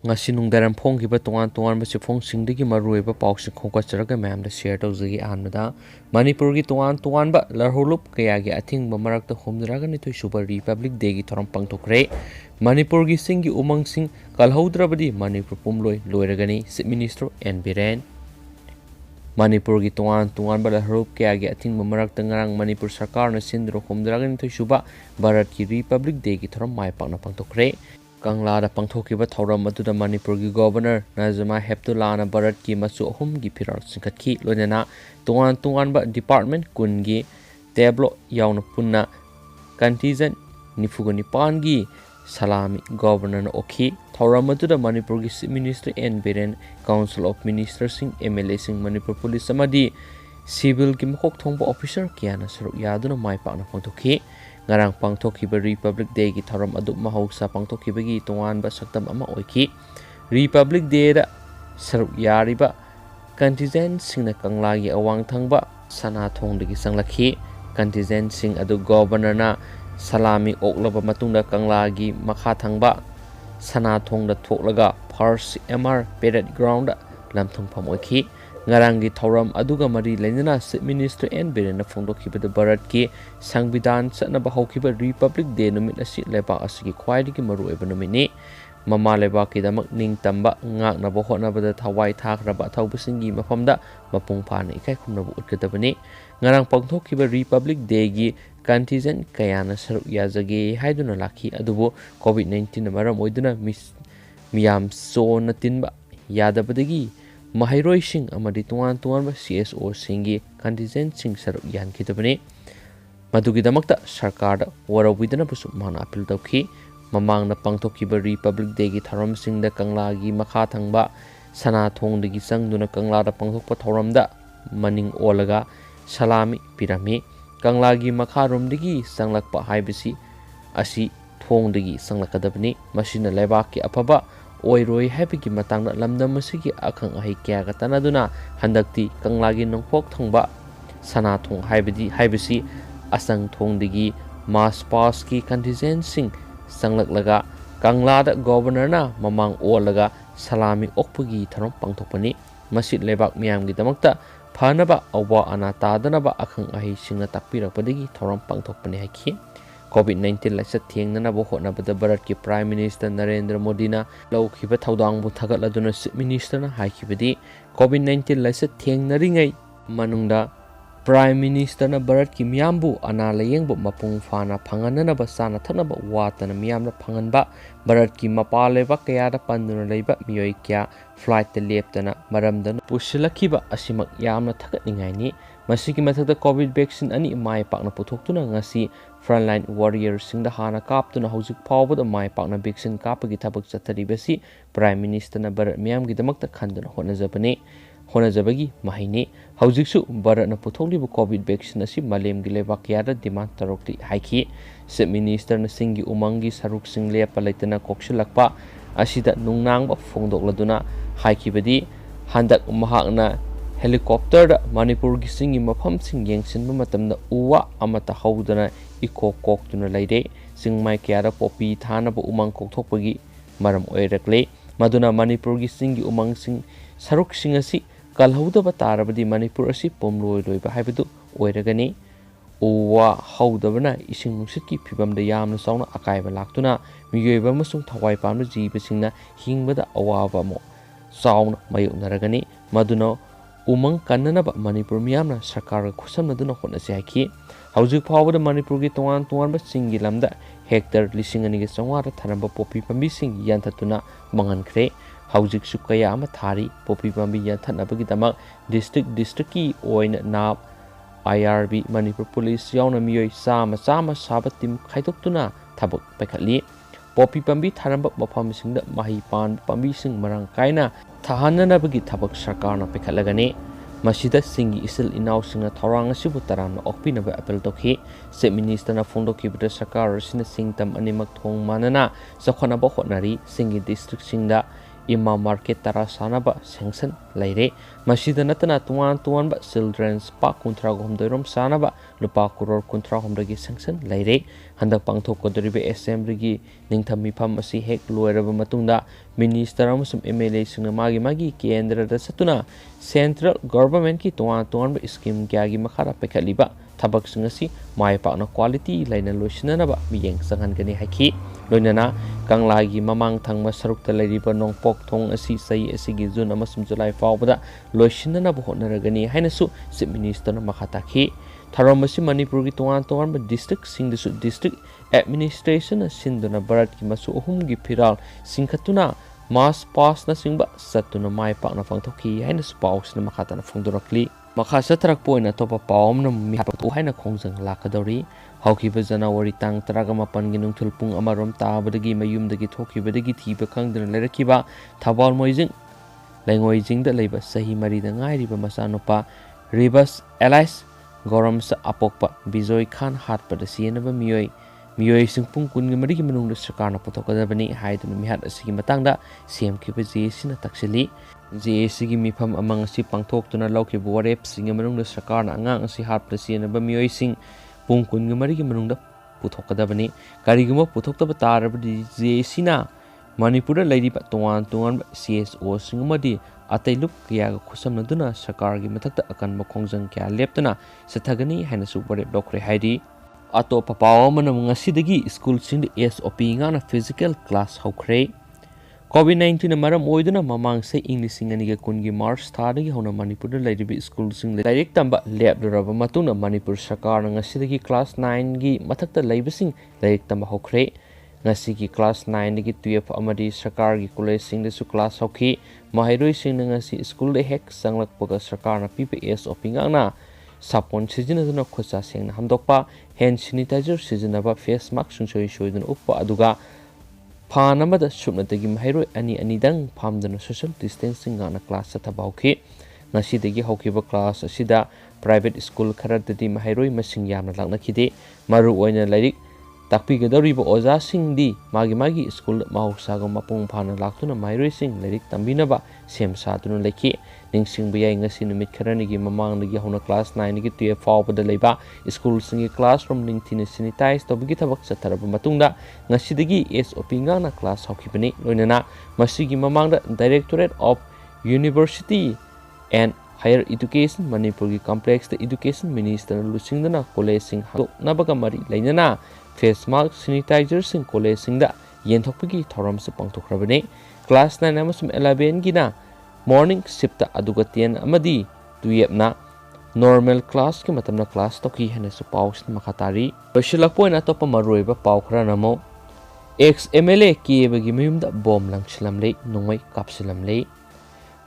ngasi nungdaram phongkiba tongan sifongsingdagi maruiba pausing khongkacharaga mayamda share tawjagi ahanbada Manipurgi tongan ba larholup kayagi athingba marakta humdragani suba Republic Day gi thoram pangthokre Manipurgi singi umangsing kalhaudrabadi Manipur Pumloi loiragani Chief Minister and biren Manipurgi tongan ba larholup kayagi athingba marakta ngarang Manipur sarkar na sindro humdragani suba Bharat ki Republic Day gi thoram mai pakna pangthokre Kanglada pangthokiba thauram aduda Manipurgi Governor Nazma Heptulana Bharat ki machu ahum gi phirar singkhatki loinana tongan ba department kungi tablo yauna punna contingent nifugani pangi salami governor okhi thauram aduda Manipurgi Chief Minister and biren Council of Ministers sing MLA sing Manipur Police amadi civil ki makok thongba officer kiana saruk yaduna mai pakna pangthokhi ngarang pangthokiba Republic Day gi thoram adu mahausa pangthokibagi tongan ba saktam ama oiki Republic Day da saruk yariba contingent singna kangla gi awang thangba sana thongdagi sanglakhi contingent sing adu governor na salami oklaba matungda kangla gi makha thangba sana thongda thoklaga first MR parade ground da lamthong pham oiki ngarang gi thoram aduga mari lenana Chief Minister and biren na phongdokibada Bharat ki Sangbidan chatnaba haukiba Republic Day numit asi leba asigi khwaidigi maru eba numini mama leba ki damak ningtamba ngaknaba hotnabada thawai thakraba thaubusingi mafamda mapung phana ikai khumnaba utkadabani ngarang pangthokiba Republic Day gi contingent kayana saruk yazage haiduna lakhi adubu COVID-19 na maram oiduna miyam so na tinba yadabadagi Mahairoi sing amadi tongan ba CSO singi contingent sing saruk yan kitabani madugi damakta sarkar da warawidana busu mana apil tawki mamang na pangthokiba Republic Day gi tharam sing da kangla gi makha thangba sana thongdagi sangduna kangla da pangthokpa thoram da maning olaga salami pirami kangla gi makha romdagi sanglakpa haibisi asi thongdagi sanglakadabani masina lebak ki apaba oiroi happy matang lamdam masigi akhang ahi kya ga tanaduna handakti kanglagi nongpok thongba sana thong haibisi asang thongdigi mass pass ki contingent sing sanglaklaga kanglada governor na mamang olaga salami okpugi tharom pangthokpani masit lebak miyam gi damakta phanaba awa ana tadanaba akhang ahi singna takpirakpadagi thoram pangthokpani haiki COVID-19 laisa thiengnana bo hotnabada Bharat ki Prime Minister Narendra Modi na laukiba thaudang bu thagatladuna Chief Minister na haikibadi COVID-19 laisa thiengnaringai manungda Prime Minister na Bharat ki miyambu ana layengbu mapung fana phanganana ba sana thanaba watana miyamna phanganba Bharat ki mapaleba kayada panduna leiba miyoi kya flight te leptana maramdana pusilakiba asimak yamna thagatningai ni masiki mathakta COVID vaccine ani mai pakna puthoktu na ngasi frontline warriors sing da hana kaptuna hojik phawbada mai pakna vaccine kapagi thabak chatharibasi Prime Minister na Bharat miyam gi damakta khanduna honajabagi mahine hojiksu Bharat na puthoklibu COVID vaccine asi malem gi lebak yada demand tarokti haiki Chief Minister na singi umangi saruk sing lepa laitana koksilakpa asida nungnangba phongdokladuna haikibadi handak mahakna helicopter da Manipur gi singi mafam sing yengsinba matamda uwa amata haudana ikok-koktuna laide singmai kyara popi thanaba umang kokthokpagi maram oirakle maduna Manipur gi singi umang sing saruk sing asi kalhaudaba tarabadi Manipur asi pomloi loiba haibadu oiragani uwa haudabana ising nungsit ki phibamda yamna sauna akaiba laktuna miyoiba masung thawai pamna jiba singna hingbada awaba mo sauna mayunaragani maduna umang kannanaba Manipur miyamna sarkar khusamnaduna hotnasi haiki hojik phawbada Manipur gi tongan ba singi lamda hectare lising ani gi sangwara thanamba popi pambi sing yanthatuna mangankhre hojik su kaya ama thari popi pambi yanthanabagi damak district ki oina na IRB Manipur Police yauna miyoi sama sabatim khaidoktuna thabak paikhatli popi pambi thanamba mafam singda mahi pan pambi sing marang kaina thahananabagi thabak sarkarna paikhatlagani masida singi isil inaw singa thorang asibu taramna okpinaba apel tokhi Chief Minister na phongdokibada sarkar sina singtam animak thong manana sakhonaba hotnari singi district singda ima market tara sanaba sanction leire masida natana tuan tuan ba children's park kuntra gomdoirom sanaba lupa kuror kuntra homdagi sanction leire handak pangthok kodribe assembly gi ningtham mifam asi hek loiraba matungda minister amusum MLA singna magi kendra da satuna central government ki tuan tuan ba scheme kya gi makhara pekhaliba thabak singasi mai pakna quality laina loisinanaba miyeng sanghangani haki loinana kanglagi mamang thangma sarukta leiriba nongpok thong asi sai asigi jun amasum julai faubada loisinanaba hotnaragani hainasu chief minister na makhataki tharomasi manipur gi tuan tuan ba district singdasu district administration sinduna bharat ki masu ohum gi phiral singkhatuna mass pass na singba satuna mai pakna phangthoki hainasu pausna makhatana phongdorakli makha satrak poina topa pawm na mi hapatu haina khongjang lakadori haukiba janawari tang taraga mapan gi nungthul pung amarom tabadagi mayumdagi thokibadagi thiba khangdana lerakiba thabal moijing lengoi jingda leiba sahi mari da ngai riba masanopa ribas allies gorams apokpa bijoy khan hatpada sienaba miyoi singpung kun gi mari gi manungda sarkarna potokadabani haiduna mihat asigi matangda CM kiba sina taksili JAC gi mifam amang si pangthokuna laukiba warep singa manungda sarkarna angang asi hatpada sienaba miyoi sing pung kun gi mari gi manungda puthokadabani kariguma puthokta tarabadi JAC na Manipur leiriba tuan CSO singmadi atailup kya khusamnaduna sarkar gi mathakta akan makhongjang kya leptana sathagani haina su warep lokre haidi ato papaw manam ngasidagi school sing SOP ngana physical class hokre COVID-19 maram oiduna mamang se English singaniga kungi March thadagi hona Manipur leiribi school sing direct tamba lab raba matuna Manipur sarkar ngasidagi class 9 gi mathakta leibasing direct tamba hokre ngasigi class 9 dagi 12 amadi sarkar gi college sing desu class hokhi mahairoi sing ngasi school de hek sanglakpaga sarkar na PPS SOP ngana sapon sijinaduna khosa sengna hamdokpa hand sanitizer sijinaba face mask sungsoi soiduna uppa aduga phanamada subnatagi mahairoi ani dang phamdana social distancing ngana class thabauki ngasidagi haukiba class asida private school kharadadi mahairoi masing yamna laknakhide maru oina lairik takpigadoriba oja singdi magi school mahausaga mapung phana laktuna mahairoi sing lairik tambinaba sem satuna lekhi ningsing biyai ngasi numit kharani gi mamang gi hona class 9 gi 12 fawbada leiba school singi classroom ningthina sanitize tobigi thabak satharaba matungda ngasi dagi SOP ngana class hokibani loinana masigi mamangda Directorate of University and Higher Education Manipur gi complex the education minister lusingdana college sing nabaga mari leinana face mask sanitizer sing college sing da yenthokpagi thoram se pangtokrabani class 9 amasum 11 gina morning shift aduga 10 amadi 12 na normal class ki matamna class toki hene su paus makhatari losilak point atopa maroiba paw khara namo ex MLA ki bagi mayumda bom langsilamle nongmai kapsilamle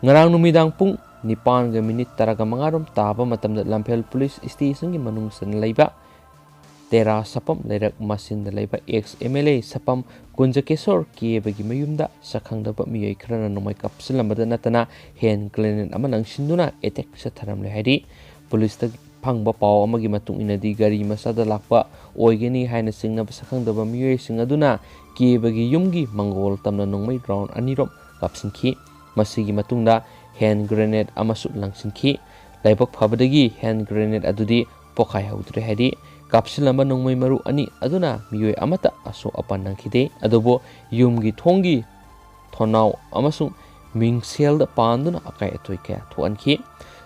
ngarang numidang pung nipan ga minute taraga mangarom taba matamda Lamphel police station gi manung san leiba tera sapam leirak masin da leiba ex MLA sapam kunjakesor ki bagi mayumda sakhangdaba miyoi khrana nomai kapsilamada natana hand grenade amanang sinduna attack sa tharamle hairi police ta phangba paw amagi matung inadi gari masada lakpa oigeni haina singna sakhangdaba miyoi sing aduna ki bagi yumgi mangol tamna nongmai round anirom kapsinki masigi matungda hand grenade amasu langsinki laibak phabadagi hand grenade adudi pokai haudre hairi kapsilamba nongmai maru ani aduna miyoi amata aso apan nangkhide adobo yumgi thongi thonaw amasung mingsel da panduna akai atoi kya thoanki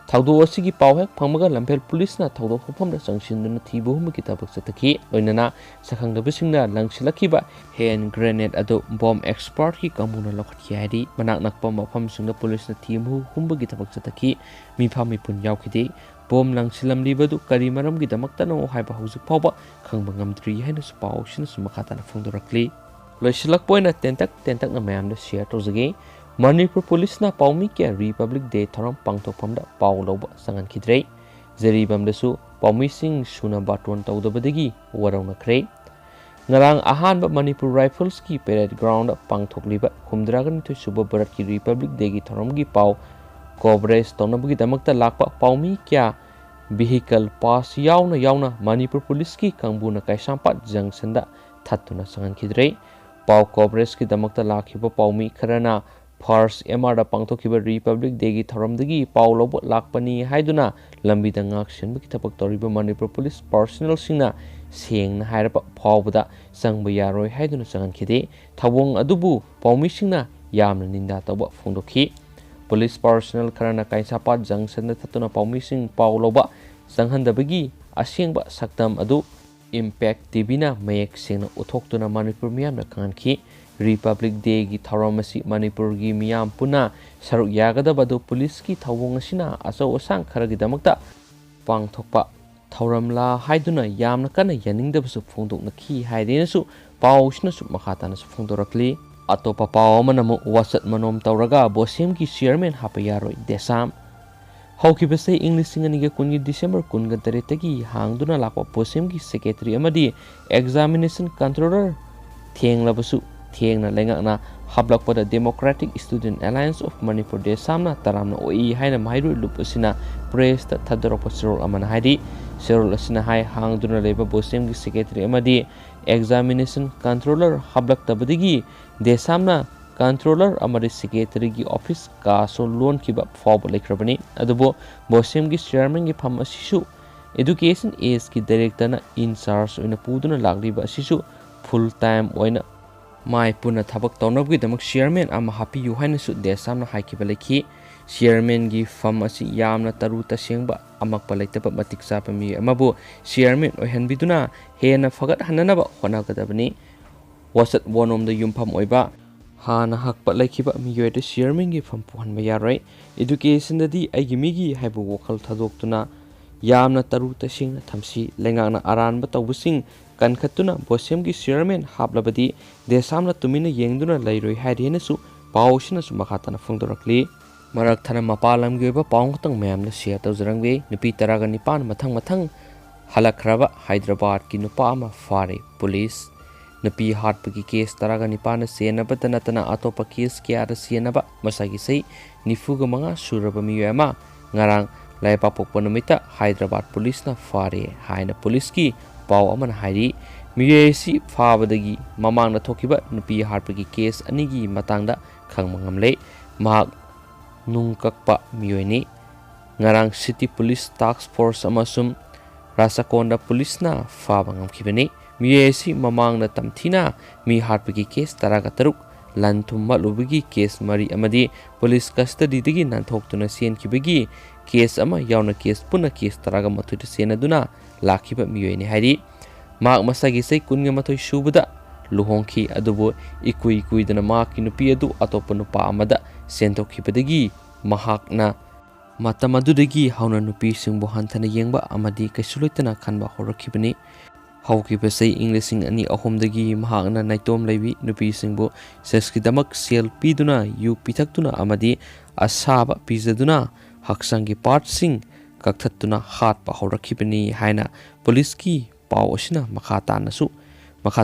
thaudo asigi pawhek phangmaga Lamphel police na thaudo khofam da sangsinduna thibo hum ki tabak sataki loinana sakhangda bisingna langsilakiba hand grenade ado bomb expert ki kamuna lokhathi hari manak nakpa mafam singna police na thimu humba ki tabak sataki mi phami pun yaukhide bom langsilam libadu kari maram gi damakta no haiba haujuk pawba khangba ngamdri haina su paw shin su makhatana phongdorakli loisilak poina tentak na mayam da share tozage Manipur police na pawmi kya Republic Day thoram pangthokpamda paw loba sangan khidrei jeribam dasu pawmi sing suna baton tawdabadagi warauna khrei ngarang ahan ba Manipur Rifles ki parade ground pangthokliba humdragan thu suba bharat ki Republic Day gi thoram gi paw coverage tonabagi damakta lakpa pawmi kya vehicle pass yauna Manipur police ki kangbuna kaisampat junction da thatuna sangan khidrei paw coverage ki damakta lakhiba pawmi kharana ꯐꯥꯔꯁ MRꯗ ꯄꯥꯡꯊꯣꯛꯈꯤꯕ republic ꯗꯦꯒꯤ ꯊꯧꯔꯝꯗꯒꯤ ꯄꯥꯎ ꯂꯧꯕ ꯂꯥꯛꯄꯅꯤ ꯍꯥꯏꯗꯨꯅ ꯂꯝꯕꯤꯗ ꯉꯥꯛꯁꯦꯟꯕꯒꯤ ꯊꯕꯛ ꯇꯧꯔꯤꯕ ꯃꯅꯤꯄꯨꯔ ꯄꯨꯂꯤꯁ ꯄꯥꯔꯁꯣꯅꯦꯜꯁꯤꯡꯅ ꯁꯦꯡꯅ ꯍꯥꯏꯔꯕ ꯐꯥꯎꯕꯗ ꯆꯪꯕ ꯌꯥꯔꯣꯏ ꯍꯥꯏꯗꯨꯅ ꯆꯪꯍꯟꯈꯤꯗꯦ꯫ ꯊꯧꯑꯣꯡ ꯑꯗꯨꯕꯨ ꯄꯥꯎꯃꯤꯁꯤꯡꯅ ꯌꯥꯝꯅ ꯅꯤꯟꯗꯥ ꯇꯧꯕ ꯐꯣꯡꯗꯣꯛꯈꯤ꯫ ꯄꯨꯂꯤꯁ ꯄꯥꯔꯁꯣꯅꯦꯜ ꯈꯔꯅ ꯀꯩꯁꯥꯝꯄꯥꯠ ꯖꯪꯁꯟꯗ ꯊꯠꯇꯨꯅ ꯄꯥꯎꯃꯤꯁꯤꯡ ꯄꯥꯎ ꯂꯧꯕ ꯆꯪꯍꯟꯗꯕꯒꯤ ꯑꯁꯦꯡꯕ ꯁꯛꯇꯝ ꯑꯗꯨ ꯏꯝꯄꯦꯛ ꯇꯤꯚꯤꯅ ꯃꯌꯦꯛ ꯁꯦꯡꯅ ꯎꯠꯊꯣꯛꯇꯨꯅ ꯃꯅꯤꯄꯨꯔ ꯃꯤꯌꯥꯝꯗ ꯈꯪꯍꯟꯈꯤ꯫ ꯔꯤꯄꯕ꯭ꯂꯤꯛ ꯗꯦꯒꯤ ꯊꯧꯔꯝ ꯑꯁꯤ ꯃꯅꯤꯄꯨꯔꯒꯤ ꯃꯤꯌꯥꯝ ꯄꯨꯟꯅ ꯁꯔꯨꯛ ꯌꯥꯒꯗꯕ ꯑꯗꯨ ꯄꯨꯂꯤꯁꯀꯤ ꯊꯧꯑꯣꯡ ꯑꯁꯤꯅ ꯑꯆꯧ ꯑꯁꯥꯡ ꯈꯔꯒꯤꯗꯃꯛꯇ ꯄꯥꯡꯊꯣꯛꯄ ꯊꯧꯔꯝꯂꯥ ꯍꯥꯏꯗꯨꯅ ꯌꯥꯝꯅ ꯀꯟꯅ ꯌꯥꯅꯤꯡꯗꯕꯁꯨ ꯐꯣꯡꯗꯣꯛꯅꯈꯤ ꯍꯥꯏꯗꯨꯅꯁꯨ ꯄꯥꯎꯁꯤꯅꯁꯨ ꯃꯈꯥ ꯇꯥꯅꯁꯨ ꯐꯣꯡꯗꯣꯔꯛꯂꯤ꯫ ꯑꯇꯣꯞꯄ ꯄꯥꯎ ꯑꯃꯅ ꯑꯃꯨꯛ ꯋꯥꯆꯠ ꯃꯅꯣꯝ ꯇꯧꯔꯒ ꯕꯣꯁꯦꯝꯒꯤ ꯆꯤꯌꯔꯃꯦꯟ ꯍꯥꯞꯄ ꯌꯥꯔꯣꯏ ꯗꯦꯁꯥꯝ꯫ ꯍꯧꯈꯤꯕ ꯆꯍꯤ ꯏꯪ 2020ꯒꯤ ꯗꯤꯁꯦꯝꯕꯔ 18ꯗꯒꯤ ꯍꯥꯡꯗꯨꯅ ꯂꯥꯛꯄ ꯕꯣꯁꯦꯝꯒꯤ ꯁꯦꯀ꯭ꯔꯦꯇꯔꯤ ꯑꯃꯗꯤ ꯑꯦꯛꯖꯥꯃꯤꯅꯦꯁꯟ ꯀꯟꯇ꯭ꯔꯣꯂꯔ ꯊꯦꯡꯂꯕꯁꯨ ꯊꯦꯡꯅ ꯂꯩꯉꯥꯛꯅ ꯍꯥꯞꯂꯛꯄꯗ democratic student alliance of Manipur ꯗꯦꯁꯥꯝꯅ ꯇꯔꯥꯝꯅ ꯑꯣꯛꯏ ꯍꯥꯏꯅ ꯃꯍꯩꯔꯣꯏ ꯂꯨꯞ ꯑꯁꯤꯅ ꯄ꯭ꯔꯦꯁꯇ ꯊꯥꯗꯣꯔꯛꯄ ꯆꯦꯔꯣꯜ ꯑꯃꯅ ꯍꯥꯏꯔꯤ꯫ ꯆꯦꯔꯣꯜ ꯑꯁꯤꯅ ꯍꯥꯡꯗꯨꯅ ꯂꯩꯕ ꯕꯣꯁꯦꯝꯒꯤ ꯁꯦꯀ꯭ꯔꯦꯇꯔꯤ ꯑꯃꯗꯤ ꯑꯦꯛꯖꯥꯃꯤꯅꯦꯁꯟ ꯀꯟꯇ꯭ꯔꯣꯂꯔ ꯍꯥꯞꯂꯛꯇꯕꯗꯒꯤ ꯗꯦꯁꯥꯝꯅ ꯀꯟꯇ꯭ꯔꯣꯂꯔ ꯑꯃꯗꯤ ꯁꯦꯀ꯭ꯔꯦꯇꯔꯤꯒꯤ ꯑꯣꯐꯤꯁ ꯀꯥꯁꯨ ꯂꯣꯟꯈꯤꯕ ꯐꯥꯎꯕ ꯂꯩꯈ꯭ꯔꯕꯅꯤ꯫ ꯑꯗꯨꯕꯨ ꯕꯣꯁꯦꯝꯒꯤ ꯆꯤꯌꯔꯃꯦꯟꯒꯤ ꯐꯝ ꯑꯁꯤꯁꯨ ꯑꯦꯗꯨꯀꯦꯁꯟ ꯑꯦꯖꯀꯤ ꯗꯥꯏꯔꯦꯛꯇꯔꯅ ꯏꯟꯆꯥꯔꯖ ꯑꯣꯏꯅ ꯄꯨꯗꯨꯅ ꯂꯥꯛꯂꯤꯕ ꯑꯁꯤꯁꯨ ꯐꯨꯜ ꯇꯥꯏꯝ ꯑꯣꯏꯅ ꯃꯥꯏ ꯄꯨꯟꯅ ꯊꯕꯛ ꯇꯧꯅꯕꯒꯤꯗꯃꯛ ꯆꯤꯌꯔꯃꯦꯟ ꯑꯃ ꯍꯥꯞꯄꯤꯌꯨ ꯍꯥꯏꯅꯁꯨ ꯗꯦꯁꯥꯝꯅ ꯍꯥꯏꯈꯤꯕ ꯂꯩꯈꯤ꯫ ꯆꯤꯌꯔꯃꯦꯟꯒꯤ ꯐꯝ ꯑꯁꯤ ꯌꯥꯝꯅ ꯇꯔꯨ ꯇꯁꯦꯡꯕ ꯑꯃꯛꯄ ꯂꯩꯇꯕ ꯃꯇꯤꯛ ꯆꯥꯕ ꯃꯤꯑꯣꯏ ꯑꯃꯕꯨ ꯆꯤꯌꯔꯃꯦꯟ ꯑꯣꯏꯍꯟꯕꯤꯗꯨꯅ ꯍꯦꯟꯅ ꯐꯒꯠꯍꯟꯅꯅꯕ ꯍꯣꯠꯅꯒꯗꯕꯅꯤ꯫ ꯋꯥꯆꯠ ꯋꯥꯅꯣꯝꯗ ꯌꯨꯝꯐꯝ ꯑꯣꯏꯕ ꯍꯥꯟꯅ ꯍꯛꯄ ꯂꯩꯈꯤꯕ ꯃꯤꯑꯣꯏꯗ ꯆꯤꯌꯔꯃꯦꯟꯒꯤ ꯐꯝ ꯄꯨꯍꯟꯕ ꯌꯥꯔꯣꯏ꯫ ꯑꯦꯗꯨꯀꯦꯁꯟꯗꯗꯤ ꯑꯩꯒꯤ ꯃꯤꯒꯤ ꯍꯥꯏꯕ ꯋꯥꯈꯜ ꯊꯥꯗꯣꯛꯇꯨꯅ ꯌꯥꯝꯅ ꯇꯔꯨ ꯇꯁꯦꯡꯅ ꯊꯝꯁꯤ꯫ ꯂꯩꯉꯥꯛꯅ ꯑꯔꯥꯟꯕ ꯇꯧꯕꯁꯤꯡ ꯀꯟꯈꯠꯇꯨꯅ ꯕꯣꯁꯦꯝꯒꯤ ꯆꯤꯌꯔꯃꯦꯟ ꯍꯥꯞꯂꯕꯗꯤ ꯗꯦꯁꯥꯝꯅ ꯇꯨꯃꯤꯟꯅ ꯌꯦꯡꯗꯨꯅ ꯂꯩꯔꯣꯏ ꯍꯥꯏꯔꯦꯅꯁꯨ ꯄꯥꯎꯁꯤꯅꯁꯨ ꯃꯈꯥ ꯇꯥꯅ ꯐꯣꯡꯗꯣꯔꯛꯂꯤ꯫ ꯃꯔꯛ ꯊꯠꯅ ꯃꯄꯥꯟ ꯂꯝꯒꯤ ꯑꯣꯏꯕ ꯄꯥꯎ ꯈꯛꯇꯪ ꯃꯌꯥꯝꯅ ꯁꯤꯌꯔ ꯇꯧꯖꯔꯝꯒꯦ꯫ ꯅꯨꯄꯤ 19 ꯃꯊꯪ ꯍꯜꯂꯛꯈ꯭ꯔꯕ ꯍꯥꯏꯗ꯭ꯔꯕꯥꯗꯀꯤ ꯅꯨꯄꯥ ꯑꯃ ꯐꯥꯔꯦ ꯄꯨꯂꯤꯁ꯫ ꯅꯨꯄꯤ ꯍꯥꯠꯄꯒꯤ ꯀꯦꯁ 19ꯅ ꯆꯦꯟꯅꯕꯇ ꯅꯠꯇꯅ ꯑꯇꯣꯞꯄ ꯀꯦꯁ ꯀꯌꯥꯗ ꯆꯦꯟꯅꯕ ꯃꯁꯥꯒꯤ ꯆꯍꯤ 45 ꯁꯨꯔꯕ ꯃꯤꯑꯣꯏ ꯑꯃ ꯉꯔꯥꯡ ꯂꯩꯕꯥꯛꯄꯣꯛꯄ ꯅꯨꯃꯤꯠꯇ ꯍꯥꯏꯗ꯭ꯔꯕꯥꯗ ꯄꯨꯂꯤꯁꯅ ꯐꯥꯔꯦ ꯍꯥꯏꯅ ꯄꯨꯂꯤꯁꯀꯤ ꯄꯥꯎ ꯑꯃꯅ ꯍꯥꯏꯔꯤ꯫ ꯃꯤꯑꯣꯏ ꯑꯁꯤ ꯐꯥꯕꯗꯒꯤ ꯃꯃꯥꯡꯗ ꯊꯣꯛꯈꯤꯕ ꯅꯨꯄꯤ ꯍꯥꯠꯄꯒꯤ ꯀꯦꯁ ꯑꯅꯤꯒꯤ ꯃꯇꯥꯡꯗ ꯈꯪꯕ ꯉꯝꯂꯦ꯫ ꯃꯍꯥꯛ ꯅꯨꯡ ꯀꯛꯄ ꯃꯤꯑꯣꯏꯅꯤ꯫ ꯉꯔꯥꯡ ꯁꯤꯇꯤ ꯄꯨꯂꯤꯁ ꯇꯥꯛꯁ ꯐꯣꯔꯁ ꯑꯃꯁꯨꯡ ꯔꯥꯆꯀꯣꯟꯗ ꯄꯨꯂꯤꯁꯅ ꯐꯥꯕ ꯉꯝꯈꯤꯕꯅꯤ꯫ ꯃꯤꯑꯣꯏ ꯑꯁꯤ ꯃꯃꯥꯡꯗ ꯇꯝꯊꯤꯅ ꯃꯤ ꯍꯥꯠꯄꯒꯤ ꯀꯦꯁ 13, ꯂꯟ ꯊꯨꯝ ꯃꯠꯂꯨꯕꯒꯤ ꯀꯦꯁ 3 ꯑꯃꯗꯤ ꯄꯨꯂꯤꯁ ꯀꯁꯇꯗꯤꯗꯒꯤ ꯅꯥꯟꯊꯣꯛꯇꯨꯅ ꯆꯦꯟꯈꯤꯕꯒꯤ ꯀꯦꯁ ꯑꯃ ꯌꯥꯎꯅ ꯄꯨꯟꯅ ꯀꯦꯁ 18ꯗ ꯆꯦꯟꯅꯗꯨꯅ ꯂꯥꯛꯈꯤꯕ ꯃꯤꯑꯣꯏꯅꯤ ꯍꯥꯏꯔꯤ꯫ ꯃꯍꯥꯛ ꯃꯁꯥꯒꯤ ꯆꯍꯤ 21 ꯁꯨꯕꯗ ꯂꯨꯍꯣꯡꯈꯤ ꯑꯗꯨꯕꯨ ꯏꯀꯨꯏ ꯀꯨꯏꯗꯅ ꯃꯍꯥꯛꯀꯤ ꯅꯨꯄꯤ ꯑꯗꯨ ꯑꯇꯣꯞꯄ ꯅꯨꯄꯥ ꯑꯃꯗ ꯆꯦꯟꯊꯣꯛꯈꯤꯕꯗꯒꯤ ꯃꯍꯥꯛꯅ ꯃꯇꯝ ꯑꯗꯨꯗꯒꯤ ꯍꯧꯅ ꯅꯨꯄꯤꯁꯤꯡꯕꯨ ꯍꯟꯊꯅ ꯌꯦꯡꯕ ꯑꯃꯗꯤ ꯀꯩꯁꯨ ꯂꯩꯇꯅ ꯈꯟꯕ ꯍꯧꯔꯛꯈꯤꯕꯅꯤ꯫ ꯍꯧꯈꯤꯕ ꯆꯍꯤ ꯏꯪ 2003ꯗꯒꯤ ꯃꯍꯥꯛꯅ ꯅꯥꯏꯇꯣꯝ ꯂꯩꯕꯤ ꯅꯨꯄꯤꯁꯤꯡꯕꯨ ꯁꯦꯛꯁꯀꯤꯗꯃꯛ ꯁꯦꯜ ꯄꯤꯗꯨꯅ ꯌꯨ ꯄꯤꯊꯛꯇꯨꯅ ꯑꯃꯗꯤ ꯑꯁꯥꯕ ꯄꯤꯖꯗꯨꯅ ꯍꯛꯆꯥꯡꯒꯤ ꯄꯥꯔꯠꯁꯤꯡ ꯀꯛꯊꯠꯇꯨꯅ ꯍꯥꯠꯄ ꯍꯧꯔꯛꯈꯤꯕꯅꯤ ꯍꯥꯏꯅ ꯄꯨꯂꯤꯁꯀꯤ ꯄꯥꯎ ꯑꯁꯤꯅ ꯃꯈꯥ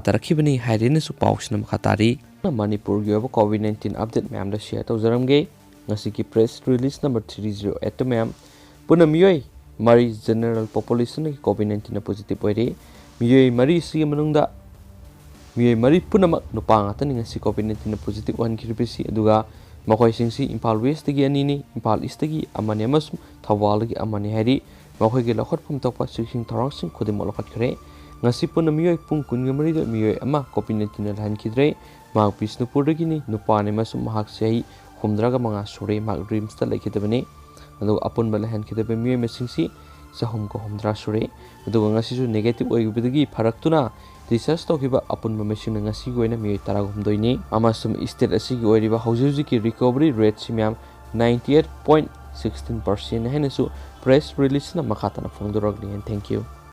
ꯇꯥꯔꯛꯈꯤꯕꯅꯤ ꯍꯥꯏꯔꯦꯅꯁꯨ ꯄꯥꯎꯁꯤꯅ ꯃꯈꯥ ꯇꯥꯔꯤ꯫ ꯃꯅꯤꯄꯨꯔꯒꯤ ꯑꯣꯏꯕ ꯀꯣꯚꯤꯗ-19 ꯑꯞꯗꯦꯠ ꯃꯌꯥꯝꯗ ꯁꯤꯌꯔ ꯇꯧꯖꯔꯝꯒꯦ꯫ ꯉꯁꯤꯒꯤ ꯄ꯭ꯔꯦꯁ ꯔꯤꯂꯤꯖ ꯅꯝꯕꯔ 308 ꯃꯌꯥꯝ ꯄꯨꯟꯅ ꯃꯤꯑꯣꯏ 4 ꯖꯦꯅꯔꯦꯜ ꯄꯣꯄꯨꯂꯦꯁꯟꯒꯤ ꯀꯣꯚꯤꯗ-19ꯅ ꯄꯣꯖꯤꯇꯤꯚ ꯑꯣꯏꯔꯦ꯫ ꯃꯤꯑꯣꯏ 4 ꯑꯁꯤꯒꯤ ꯃꯅꯨꯡꯗ ꯃꯤꯑꯣꯏ 4 ꯄꯨꯝꯅꯃꯛ ꯅꯨꯄꯥ ꯉꯥꯛꯇꯅꯤ ꯉꯁꯤ ꯀꯣꯚꯤꯗ-19ꯅ ꯄꯣꯖꯤꯇꯤꯚ ꯑꯣꯏꯍꯟꯈꯤꯕꯁꯤ ꯑꯗꯨꯒ ꯃꯈꯣꯏꯁꯤꯡꯁꯤ ꯏꯝꯐꯥꯜ ꯋꯦꯁꯇꯒꯤ 2ꯅꯤ, ꯏꯝꯐꯥꯜ ꯏꯁꯇꯒꯤ 1ꯅꯤ ꯑꯃꯁꯨꯡ ꯊꯧꯕꯥꯜꯗꯒꯤ 1ꯅꯤ ꯍꯥꯏꯔꯤ꯫ ꯃꯈꯣꯏꯒꯤ ꯂꯧꯈꯠꯐꯝ ꯊꯣꯛꯄ ꯆꯦꯛꯁꯤꯡ ꯊꯧꯔꯥꯡꯁꯤꯡ ꯈꯨꯗꯤꯡꯃꯛ ꯂꯧꯈꯠꯈ꯭ꯔꯦ꯫ ꯉꯁꯤ ꯄꯨꯟꯅ ꯃꯤꯑꯣꯏ ꯄꯨꯡ 24ꯗ ꯃꯤꯑꯣꯏ ꯑꯃ ꯀꯣꯚꯤꯗ-19ꯅ ꯂꯩꯍꯟꯈꯤꯗ꯭ꯔꯦ꯫ ꯃꯍꯥꯛ ꯕꯤꯁꯅꯨꯄꯨꯔꯗꯒꯤꯅꯤ, ꯅꯨꯄꯥꯅꯤ ꯑꯃꯁꯨꯡ ꯃꯍꯥꯛ ꯆꯍꯤ 85 ꯁꯨꯔꯦ꯫ ꯃꯍꯥꯛ ꯔꯤꯝꯁꯇ ꯂꯩꯈꯤꯗꯕꯅꯤ ꯑꯗꯨꯒ ꯑꯄꯨꯟꯕ ꯂꯩꯍꯟꯈꯤꯗꯕ ꯃꯤꯑꯣꯏ ꯃꯁꯤꯡꯁꯤ 3humdra ꯁꯨꯔꯦ꯫ ꯑꯗꯨꯒ ꯉꯁꯤꯁꯨ ꯅꯦꯒꯦꯇꯤꯚ ꯑꯣꯏꯈꯤꯕꯗꯒꯤ ꯐꯔꯛꯇꯨꯅ ꯔꯤꯁꯔꯆ ꯇꯧꯈꯤꯕ ꯑꯄꯨꯟꯕ ꯃꯁꯤꯡꯅ ꯉꯁꯤꯒꯤ ꯑꯣꯏꯅ ꯃꯤꯑꯣꯏ 13ꯅꯤ ꯑꯃꯁꯨꯡ ꯏꯁꯇꯦꯠ ꯑꯁꯤꯒꯤ ꯑꯣꯏꯔꯤꯕ ꯍꯧꯖꯤꯛꯀꯤ ꯔꯤꯀꯣꯚꯔꯤ ꯔꯦꯠꯁꯤ ꯃꯌꯥꯝ 98.16% ꯍꯥꯏꯅꯁꯨ ꯄ꯭ꯔꯦꯁ ꯔꯤꯂꯤꯖꯅ ꯃꯈꯥ ꯇꯥꯅ ꯐꯣꯡꯗꯣꯔꯛꯂꯤ꯫ Thank you.